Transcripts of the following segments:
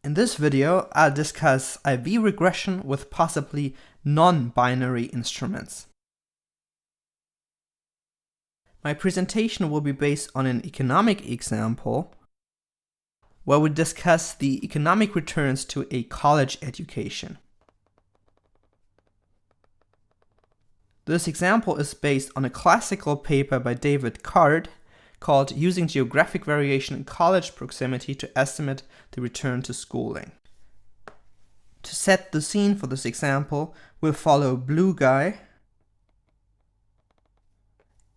In this video, I'll discuss IV regression with possibly non-binary instruments. My presentation will be based on an economic example where we discuss the economic returns to a college education. This example is based on a classical paper by David Card called Using Geographic Variation in College Proximity to Estimate the Return to Schooling. To set the scene for this example, we'll follow blue guy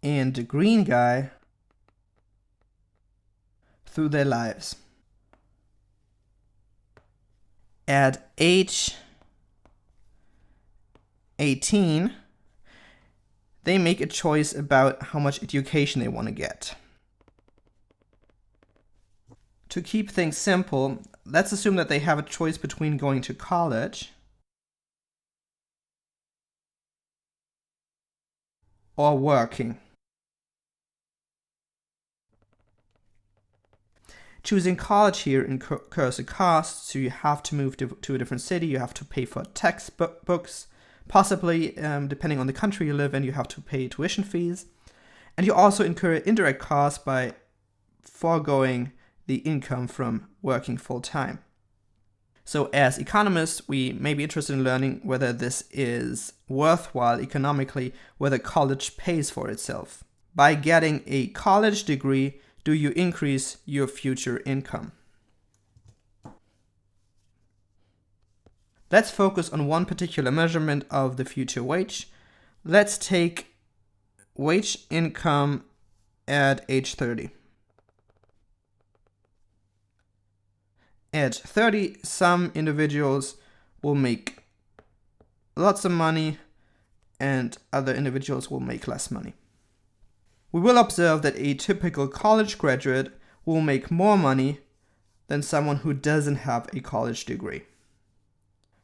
and green guy through their lives. At age 18, they make a choice about how much education they want to get. To keep things simple, let's assume that they have a choice between going to college or working. Choosing college here incurs a cost, so you have to move to a different city, you have to pay for textbooks, possibly, depending on the country you live in, you have to pay tuition fees, and you also incur indirect costs by foregoing the income from working full-time. So as economists, we may be interested in learning whether this is worthwhile economically, whether college pays for itself. By getting a college degree, do you increase your future income? Let's focus on one particular measurement of the future wage. Let's take wage income at age 30. At 30, some individuals will make lots of money and other individuals will make less money. We will observe that a typical college graduate will make more money than someone who doesn't have a college degree.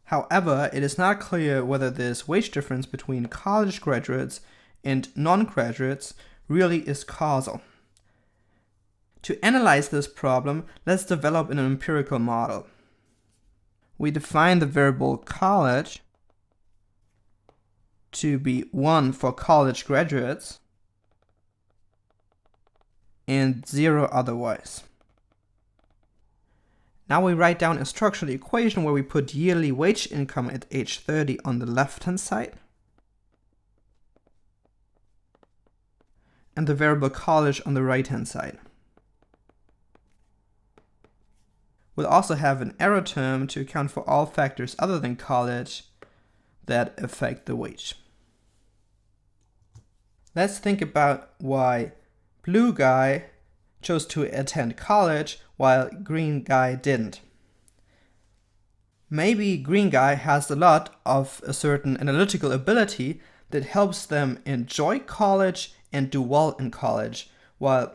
However, it is not clear whether this wage difference between college graduates and non-graduates really is causal. To analyze this problem, let's develop an empirical model. We define the variable college to be 1 for college graduates and 0 otherwise. Now we write down a structural equation where we put yearly wage income at age 30 on the left-hand side and the variable college on the right-hand side. We'll also have an error term to account for all factors other than college that affect the wage. Let's think about why blue guy chose to attend college while green guy didn't. Maybe green guy has a lot of a certain analytical ability that helps them enjoy college and do well in college, while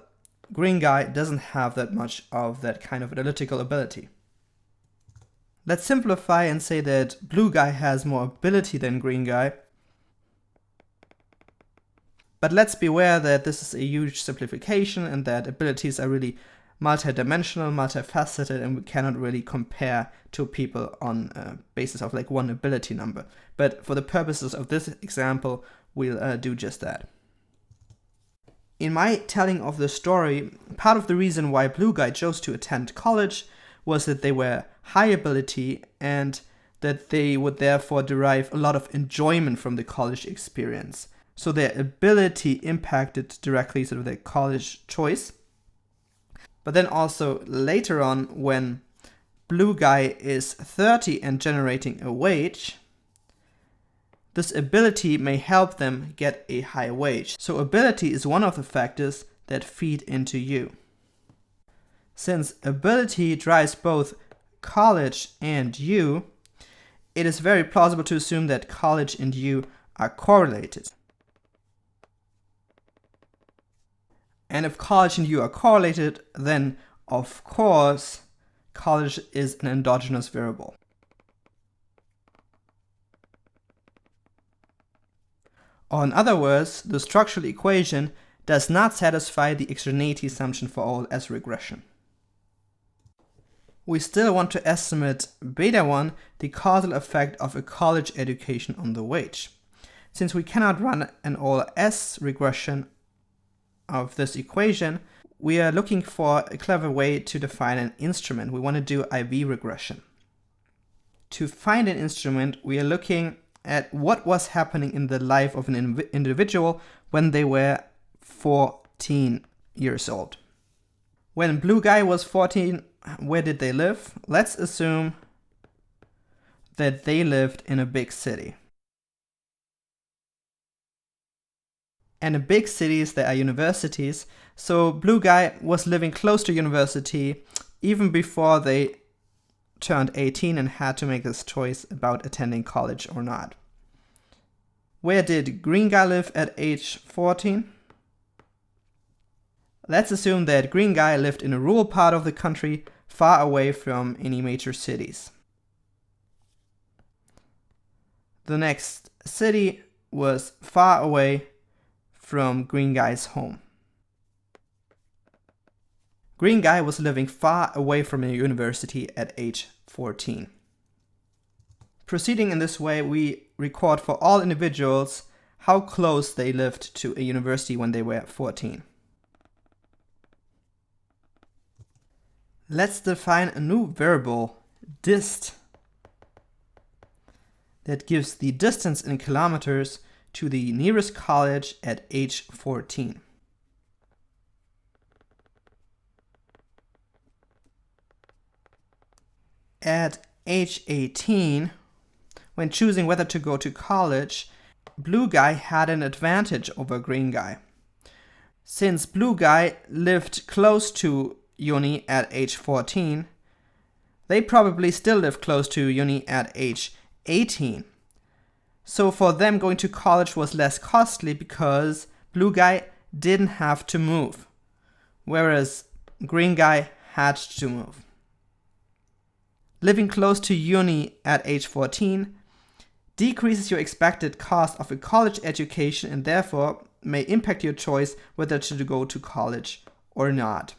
green guy doesn't have that much of that kind of analytical ability. Let's simplify and say that blue guy has more ability than green guy. But let's beware that this is a huge simplification and that abilities are really multidimensional, multifaceted, and we cannot really compare two people on a basis of like one ability number. But for the purposes of this example, we'll do just that. In my telling of the story, part of the reason why blue guy chose to attend college was that they were high ability and that they would therefore derive a lot of enjoyment from the college experience. So their ability impacted directly sort of their college choice. But then also later on, when blue guy is 30 and generating a wage, this ability may help them get a high wage. So ability is one of the factors that feed into you. Since ability drives both college and you, it is very plausible to assume that college and you are correlated. And if college and you are correlated, then of course college is an endogenous variable. Or in other words, the structural equation does not satisfy the extraneity assumption for all S regression. we still want to estimate beta 1, the causal effect of a college education on the wage. Since we cannot run an all S regression of this equation, we are looking for a clever way to define an instrument. We want to do IV regression. To find an instrument, we are looking at what was happening in the life of an individual when they were 14 years old. When blue guy was 14, where did they live? Let's assume that they lived in a big city. And in big cities, there are universities. So blue guy was living close to university even before they turned 18 and had to make this choice about attending college or not. Where did green guy live at age 14? Let's assume that green guy lived in a rural part of the country, far away from any major cities. The next city was far away from green guy's home. Green guy was living far away from a university at age 14. Proceeding in this way, we record for all individuals how close they lived to a university when they were 14. Let's define a new variable, dist, that gives the distance in kilometers to the nearest college at age 14. At age 18, when choosing whether to go to college, blue guy had an advantage over green guy. Since blue guy lived close to uni at age 14, they probably still live close to uni at age 18. So for them, going to college was less costly because blue guy didn't have to move, whereas green guy had to move. Living close to uni at age 14 decreases your expected cost of a college education and therefore may impact your choice whether to go to college or not.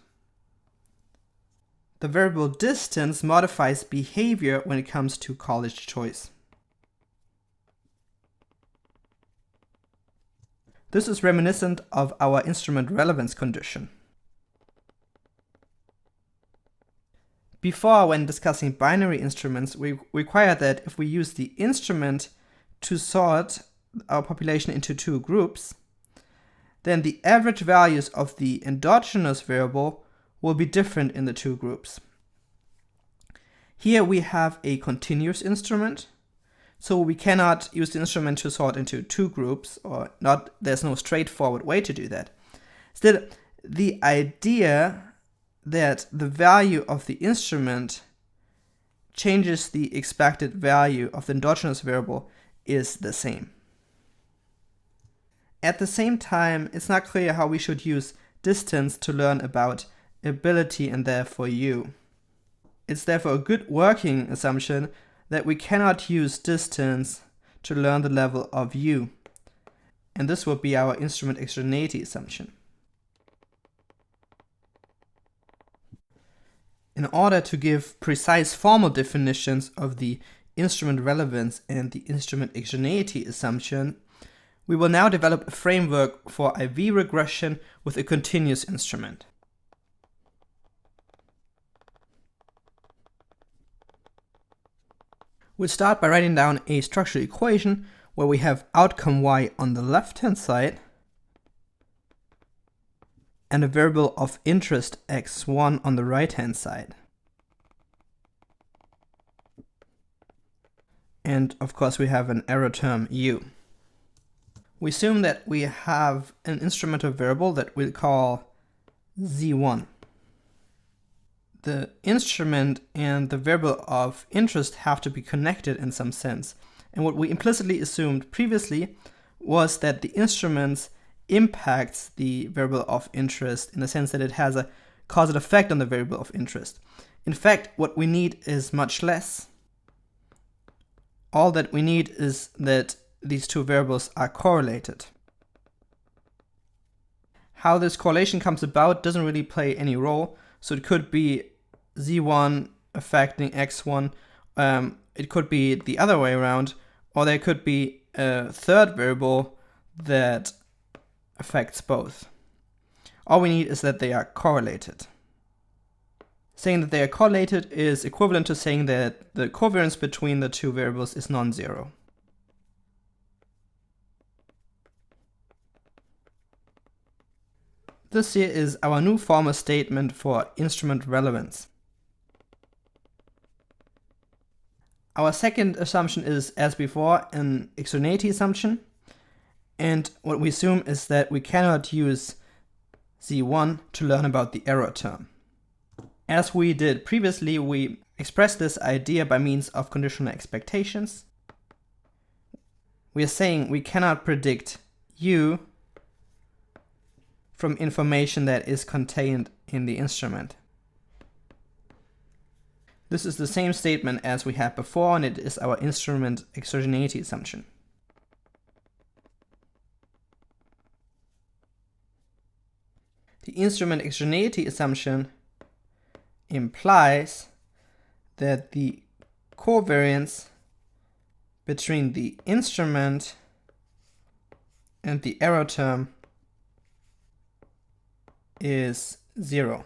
The variable distance modifies behavior when it comes to college choice. This is reminiscent of our instrument relevance condition. Before, when discussing binary instruments, we required that if we use the instrument to sort our population into two groups, then the average values of the endogenous variable will be different in the two groups. Here we have a continuous instrument, so we cannot use the instrument to sort into two groups, or not. There's no straightforward way to do that. Still, the idea that the value of the instrument changes the expected value of the endogenous variable is the same. At the same time, it's not clear how we should use distance to learn about ability and therefore U. It's therefore a good working assumption that we cannot use distance to learn the level of U, and this will be our instrument extraneity assumption. In order to give precise formal definitions of the instrument relevance and the instrument extraneity assumption, we will now develop a framework for IV regression with a continuous instrument. We'll start by writing down a structural equation where we have outcome y on the left-hand side and a variable of interest x1 on the right-hand side. And of course we have an error term u. We assume that we have an instrumental variable that we'll call z1. The instrument and the variable of interest have to be connected in some sense. And what we implicitly assumed previously was that the instrument impacts the variable of interest in the sense that it has a causal effect on the variable of interest. In fact, what we need is much less. All that we need is that these two variables are correlated. How this correlation comes about doesn't really play any role, so it could be z1 affecting x1. It could be the other way around, or there could be a third variable that affects both. All we need is that they are correlated. Saying that they are correlated is equivalent to saying that the covariance between the two variables is non-zero. This here is our new formal statement for instrument relevance. Our second assumption is, as before, an exogeneity assumption. And what we assume is that we cannot use Z1 to learn about the error term. As we did previously, we expressed this idea by means of conditional expectations. We are saying we cannot predict U from information that is contained in the instrument. This is the same statement as we had before, and it is our instrument exogeneity assumption. The instrument exogeneity assumption implies that the covariance between the instrument and the error term is 0.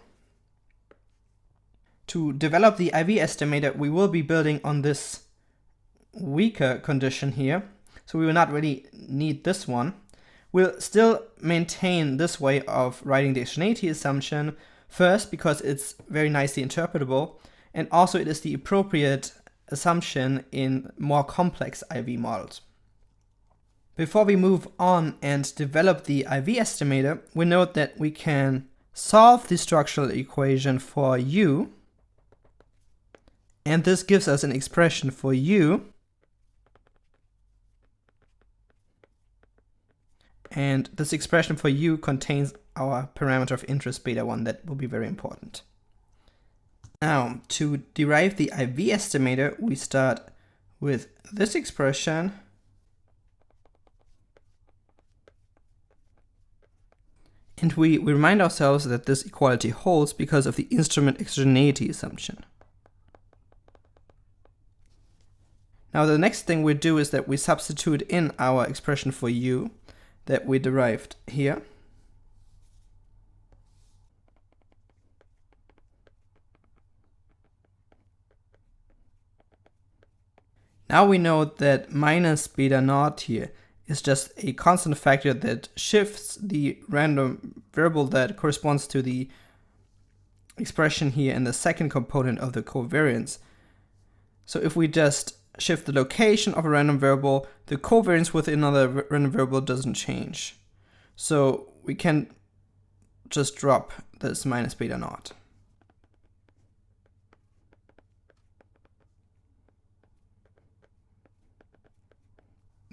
To develop the IV estimator, we will be building on this weaker condition here, so we will not really need this one. We'll still maintain this way of writing the exogeneity assumption, first because it's very nicely interpretable, and also it is the appropriate assumption in more complex IV models. Before we move on and develop the IV estimator, we note that we can solve the structural equation for U, and this gives us an expression for U, and this expression for U contains our parameter of interest beta1. That will be very important. Now, to derive the IV estimator, we start with this expression, and we remind ourselves that this equality holds because of the instrument exogeneity assumption. Now the next thing we do is that we substitute in our expression for U that we derived here. Now we know that minus beta naught here is just a constant factor that shifts the random variable that corresponds to the expression here in the second component of the covariance. So if we just shift the location of a random variable, the covariance with another random variable doesn't change. So we can just drop this minus beta naught.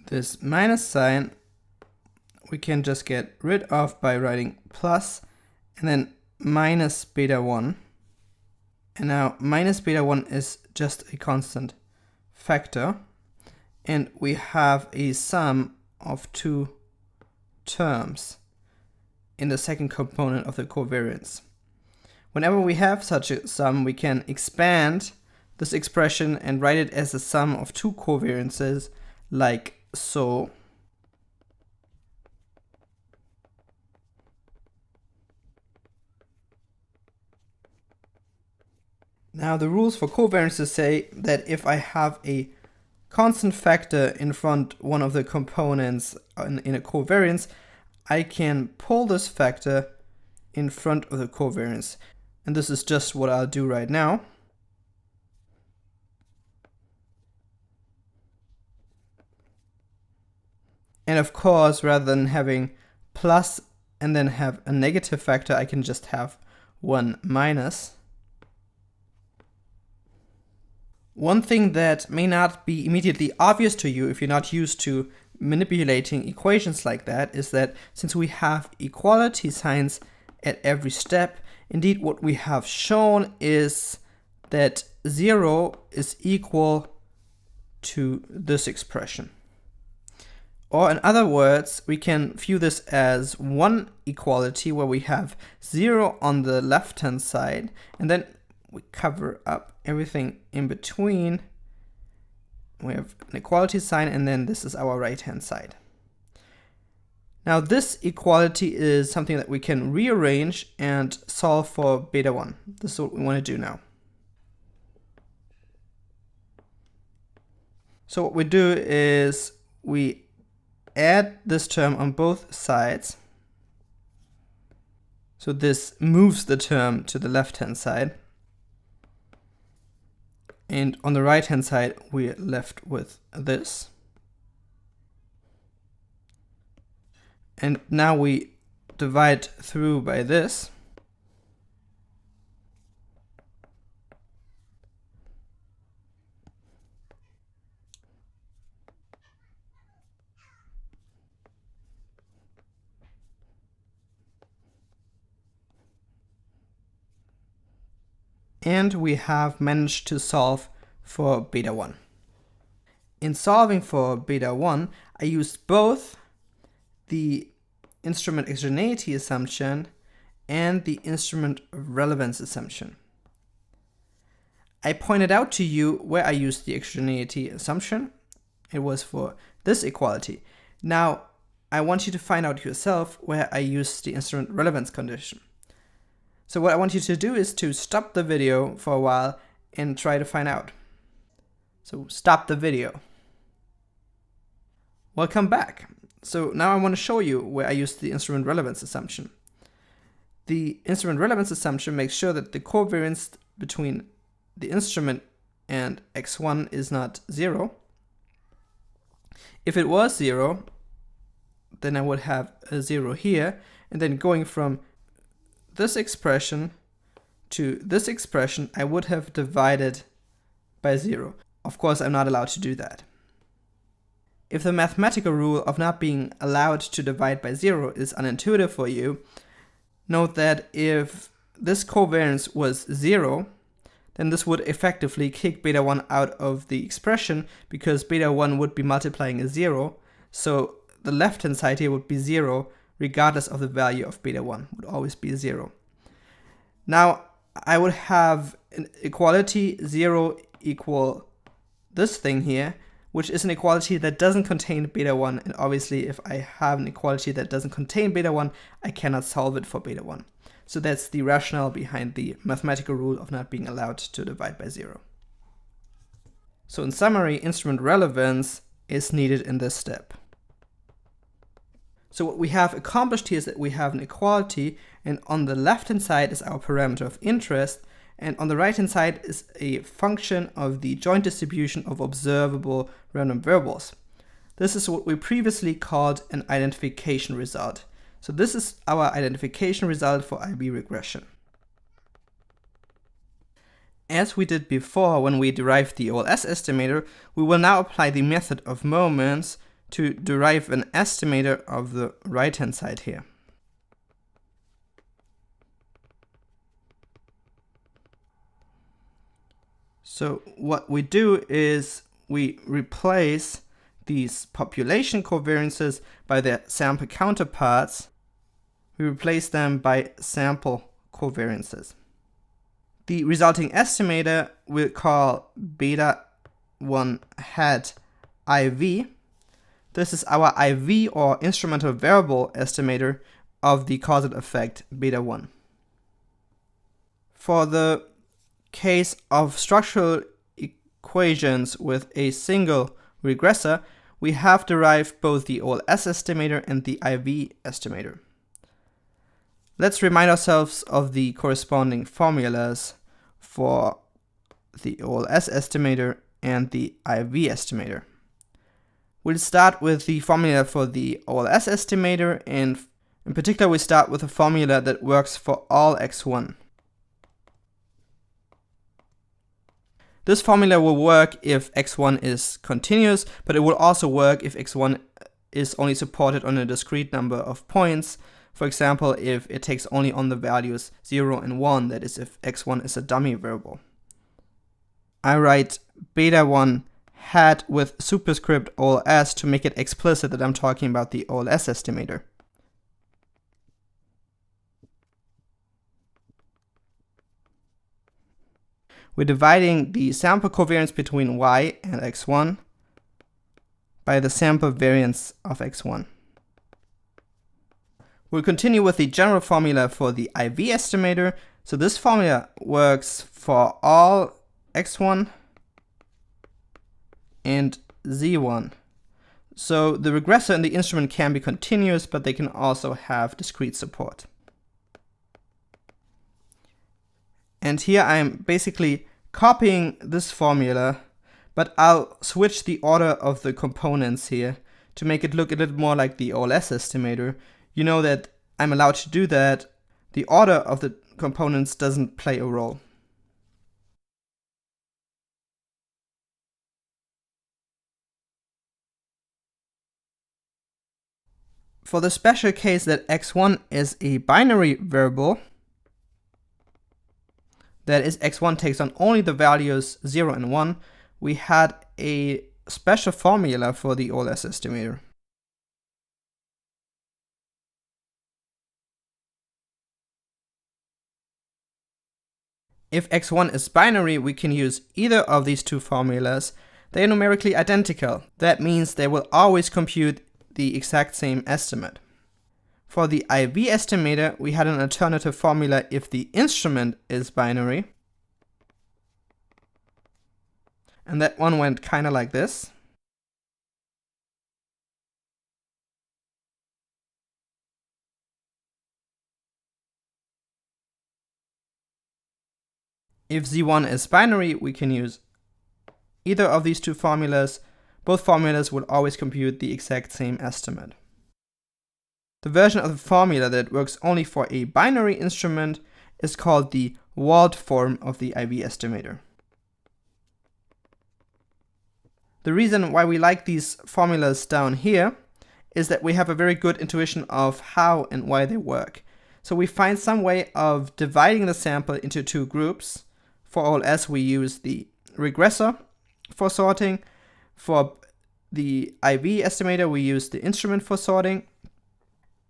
This minus sign we can just get rid of by writing plus and then minus beta 1. And now minus beta 1 is just a constant factor, and we have a sum of two terms in the second component of the covariance. Whenever we have such a sum, we can expand this expression and write it as a sum of two covariances, like so. Now the rules for covariances say that if I have a constant factor in front one of the components in a covariance, I can pull this factor in front of the covariance. And this is just what I'll do right now. And of course, rather than having plus and then have a negative factor, I can just have one minus. One thing that may not be immediately obvious to you if you're not used to manipulating equations like that is that since we have equality signs at every step, indeed what we have shown is that 0 is equal to this expression. Or in other words, we can view this as one equality where we have 0 on the left-hand side, and then we cover up everything in between. We have an equality sign, and then this is our right-hand side. Now this equality is something that we can rearrange and solve for beta 1. This is what we want to do now. So what we do is we add this term on both sides. So this moves the term to the left-hand side. And on the right-hand side, we're left with this. And now we divide through by this. And we have managed to solve for beta 1. In solving for beta 1, I used both the instrument exogeneity assumption and the instrument relevance assumption. I pointed out to you where I used the exogeneity assumption. It was for this equality. Now, I want you to find out yourself where I used the instrument relevance condition. So what I want you to do is to stop the video for a while and try to find out. So stop the video. Welcome back. So now I want to show you where I used the instrument relevance assumption. The instrument relevance assumption makes sure that the covariance between the instrument and x1 is not 0. If it was 0, then I would have a 0 here, and then going from this expression to this expression, I would have divided by 0. Of course, I'm not allowed to do that. If the mathematical rule of not being allowed to divide by 0 is unintuitive for you, note that if this covariance was 0, then this would effectively kick beta 1 out of the expression, because beta 1 would be multiplying a 0, so the left-hand side here would be 0, regardless of the value of beta 1, would always be 0. Now, I would have an equality 0 equal this thing here, which is an equality that doesn't contain beta 1, and obviously if I have an equality that doesn't contain beta 1, I cannot solve it for beta 1. So that's the rationale behind the mathematical rule of not being allowed to divide by 0. So in summary, instrument relevance is needed in this step. So what we have accomplished here is that we have an equality, and on the left-hand side is our parameter of interest, and on the right-hand side is a function of the joint distribution of observable random variables. This is what we previously called an identification result. So this is our identification result for IB regression. As we did before when we derived the OLS estimator, we will now apply the method of moments to derive an estimator of the right-hand side here. So what we do is we replace these population covariances by their sample counterparts. We replace them by sample covariances. The resulting estimator we'll call beta 1 hat IV. This is our IV, or instrumental variable estimator, of the causal effect beta 1. For the case of structural equations with a single regressor, we have derived both the OLS estimator and the IV estimator. Let's remind ourselves of the corresponding formulas for the OLS estimator and the IV estimator. We'll start with the formula for the OLS estimator, and in particular we start with a formula that works for all x1. This formula will work if x1 is continuous, but it will also work if x1 is only supported on a discrete number of points. For example, if it takes only on the values 0 and 1, that is if x1 is a dummy variable. I write beta 1 hat with superscript OLS to make it explicit that I'm talking about the OLS estimator. we're dividing the sample covariance between y and x1 by the sample variance of x1. We'll continue with the general formula for the IV estimator. So this formula works for all x1 and z1. So the regressor and the instrument can be continuous, but they can also have discrete support. And here I'm basically copying this formula, but I'll switch the order of the components here to make it look a little more like the OLS estimator. You know that I'm allowed to do that. The order of the components doesn't play a role. For the special case that x1 is a binary variable, that is, x1 takes on only the values 0 and 1, we had a special formula for the OLS estimator. If x1 is binary, we can use either of these two formulas. They are numerically identical. That means they will always compute the exact same estimate. For the IV estimator, we had an alternative formula if the instrument is binary. And that one went kind of like this. If Z1 is binary, we can use either of these two formulas. Both formulas will always compute the exact same estimate. The version of the formula that works only for a binary instrument is called the walled form of the IV estimator. The reason why we like these formulas down here is that we have a very good intuition of how and why they work. So we find some way of dividing the sample into two groups. For OLS, we use the regressor for sorting. For the IV estimator, we use the instrument for sorting.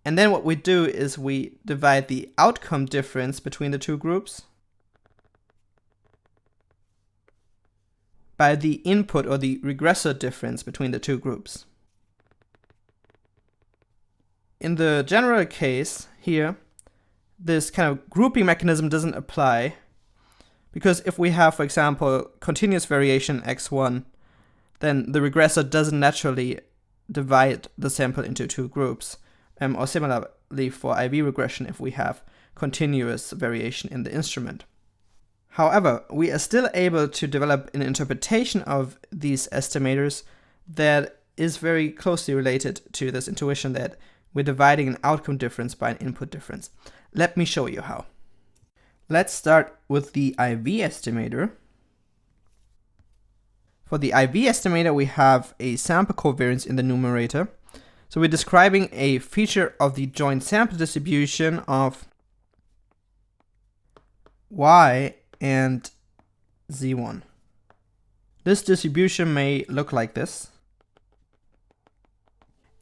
And then what we do is we divide the outcome difference between the two groups by the input or the regressor difference between the two groups. In the general case here, this kind of grouping mechanism doesn't apply, because if we have, for example, continuous variation x1, then the regressor doesn't naturally divide the sample into two groups. Or similarly for IV regression if we have continuous variation in the instrument. However, we are still able to develop an interpretation of these estimators that is very closely related to this intuition that we're dividing an outcome difference by an input difference. Let me show you how. Let's start with the IV estimator. For the IV estimator, we have a sample covariance in the numerator. So we're describing a feature of the joint sample distribution of y and z1. This distribution may look like this.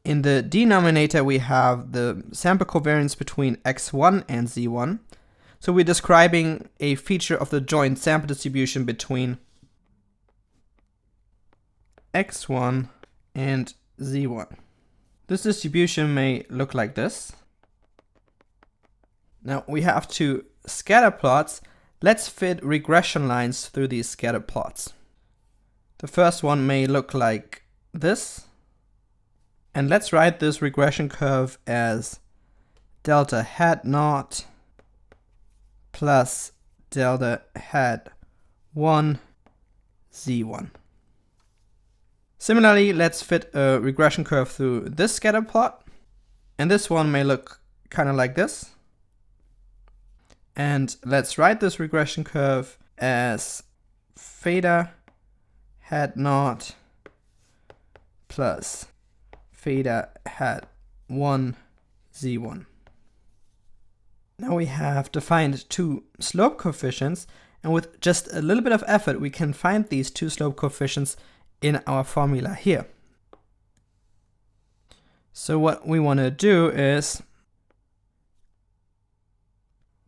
In the denominator, we have the sample covariance between x1 and z1. So we're describing a feature of the joint sample distribution between x1 and z1. This distribution may look like this. Now we have two scatter plots. Let's fit regression lines through these scatter plots. The first one may look like this. And let's write this regression curve as delta hat naught plus delta hat 1 z1. Similarly, let's fit a regression curve through this scatter plot. And this one may look kind of like this. And let's write this regression curve as theta hat naught plus theta hat 1 z1. Now we have defined two slope coefficients, and with just a little bit of effort we can find these two slope coefficients in our formula here. So what we want to do is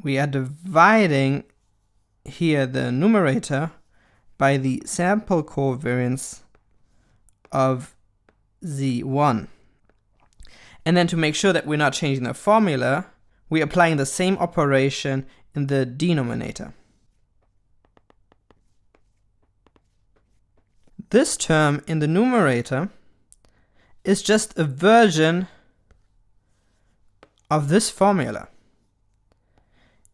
we are dividing here the numerator by the sample covariance of Z1. And then to make sure that we're not changing the formula, we're applying the same operation in the denominator. This term in the numerator is just a version of this formula.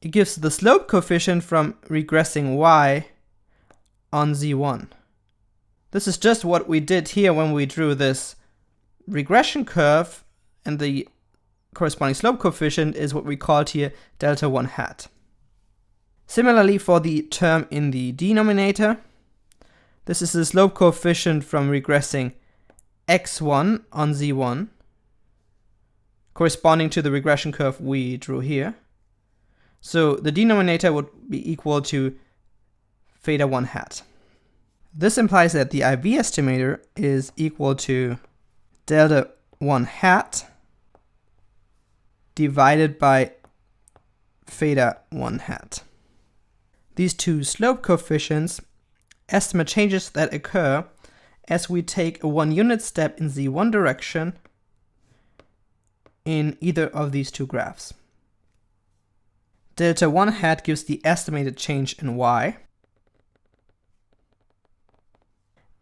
It gives the slope coefficient from regressing y on Z1. This is just what we did here when we drew this regression curve, and the corresponding slope coefficient is what we called here delta 1 hat. Similarly, for the term in the denominator, this is the slope coefficient from regressing x1 on Z1, corresponding to the regression curve we drew here. So the denominator would be equal to theta 1 hat. This implies that the IV estimator is equal to delta 1 hat divided by theta 1 hat. These two slope coefficients estimate changes that occur as we take a 1 unit step in Z1 direction in either of these two graphs. Delta 1 hat gives the estimated change in y,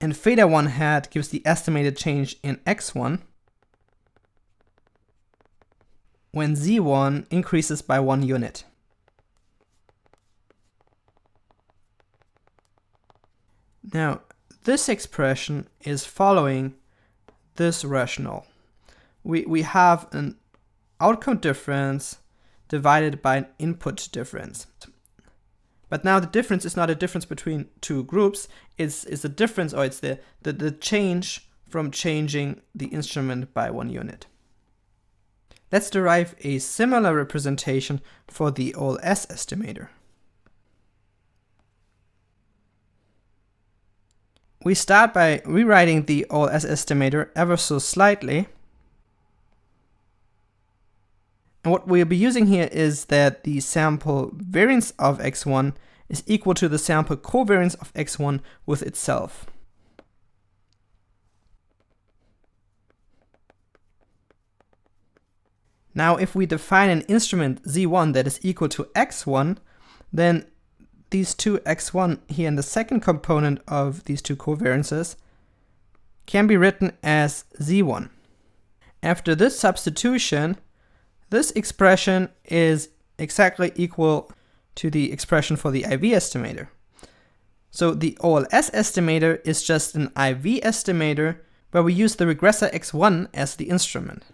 and theta 1 hat gives the estimated change in x1 when Z1 increases by 1 unit. Now, this expression is following this rationale. We have an outcome difference divided by an input difference. But now the difference is not a difference between two groups, it's a difference, or it's the change from changing the instrument by 1 unit. Let's derive a similar representation for the OLS estimator. We start by rewriting the OLS estimator ever so slightly. And what we'll be using here is that the sample variance of x1 is equal to the sample covariance of x1 with itself. Now, if we define an instrument Z1 that is equal to x1, then these two x1 here in the second component of these two covariances can be written as Z1. After this substitution, this expression is exactly equal to the expression for the IV estimator. So the OLS estimator is just an IV estimator where we use the regressor x1 as the instrument.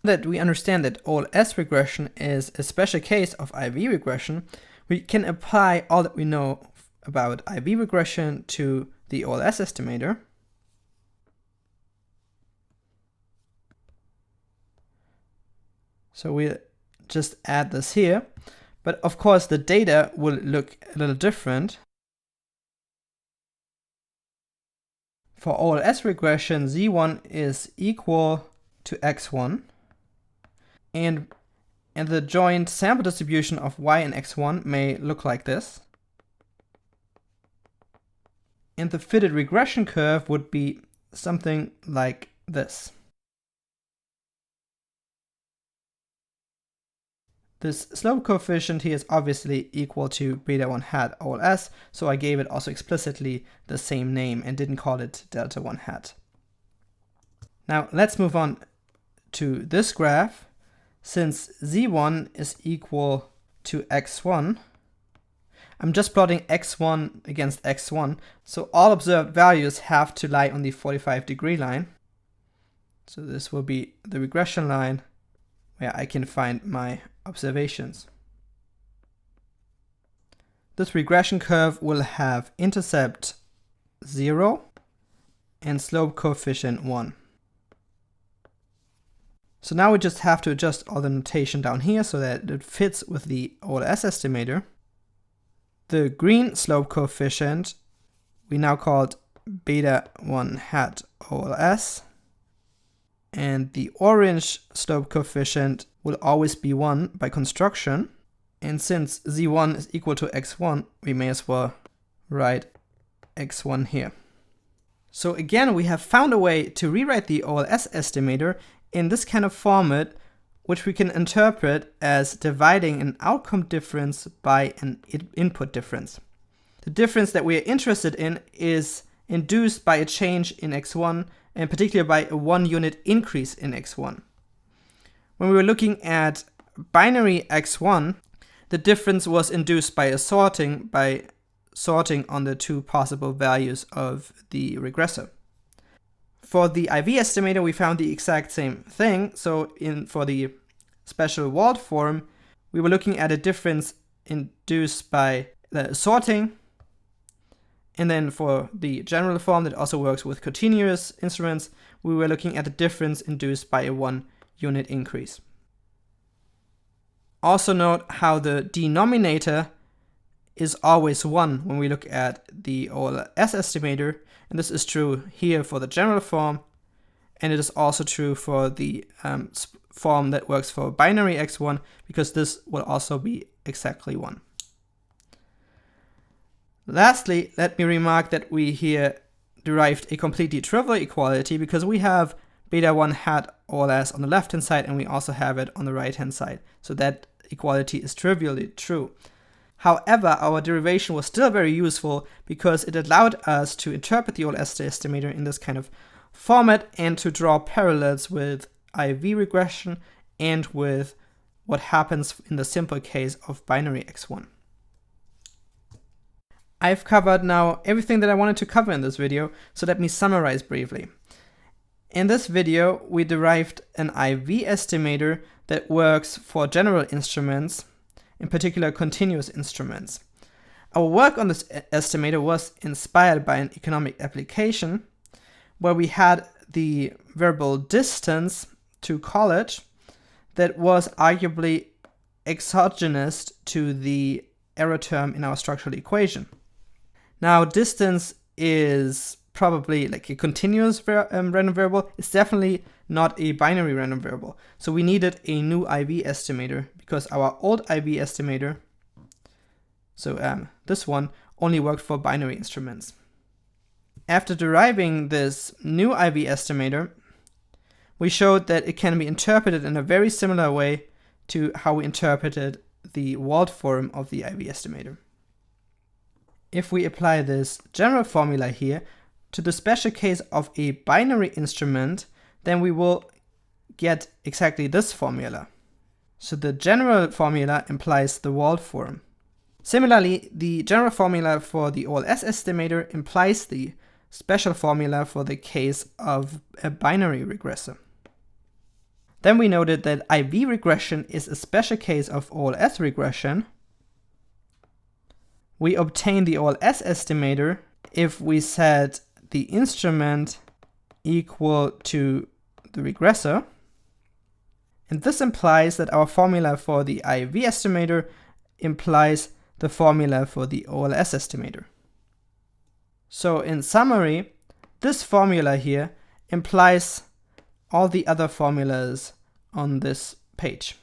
That we understand that OLS regression is a special case of IV regression, we can apply all that we know about IV regression to the OLS estimator. So we'll just add this here, but of course the data will look a little different. For OLS regression, Z1 is equal to x1, and the joint sample distribution of y and x1 may look like this. And the fitted regression curve would be something like this. This slope coefficient here is obviously equal to beta 1 hat OLS, so I gave it also explicitly the same name and didn't call it delta 1 hat. Now let's move on to this graph. Since Z1 is equal to x1, I'm just plotting x1 against x1, so all observed values have to lie on the 45-degree line. So this will be the regression line where I can find my observations. This regression curve will have intercept 0 and slope coefficient 1. So now we just have to adjust all the notation down here so that it fits with the OLS estimator. The green slope coefficient we now called beta 1 hat OLS, and the orange slope coefficient will always be 1 by construction. And since z1 is equal to x1, we may as well write x1 here. So again, we have found a way to rewrite the OLS estimator in this kind of format, which we can interpret as dividing an outcome difference by an input difference. The difference that we are interested in is induced by a change in x1, and particularly by a 1 unit increase in x1. When we were looking at binary x1, the difference was induced by sorting on the two possible values of the regressor. For the IV estimator, we found the exact same thing. So for the special Wald form, we were looking at a difference induced by the sorting. And then for the general form that also works with continuous instruments, we were looking at a difference induced by a 1 unit increase. Also note how the denominator is always 1 when we look at the OLS estimator, and this is true here for the general form, and it is also true for the form that works for binary x1, because this will also be exactly 1. Lastly, let me remark that we here derived a completely trivial equality, because we have beta 1 hat OLS on the left hand side and we also have it on the right hand side. So that equality is trivially true. However, our derivation was still very useful because it allowed us to interpret the OLS estimator in this kind of format and to draw parallels with IV regression and with what happens in the simple case of binary x1. I've covered now everything that I wanted to cover in this video, so let me summarize briefly. In this video, we derived an IV estimator that works for general instruments, in particular continuous instruments. Our work on this estimator was inspired by an economic application where we had the variable distance to college that was arguably exogenous to the error term in our structural equation. Now, distance is probably like a continuous random variable. It's definitely not a binary random variable. So we needed a new IV estimator because our old IV estimator, so this one, only worked for binary instruments. After deriving this new IV estimator, we showed that it can be interpreted in a very similar way to how we interpreted the Wald form of the IV estimator. If we apply this general formula here to the special case of a binary instrument, then we will get exactly this formula. So the general formula implies the Wald form. Similarly, the general formula for the OLS estimator implies the special formula for the case of a binary regressor. Then we noted that IV regression is a special case of OLS regression. We obtain the OLS estimator if we set the instrument equal to the regressor. And this implies that our formula for the IV estimator implies the formula for the OLS estimator. So in summary, this formula here implies all the other formulas on this page.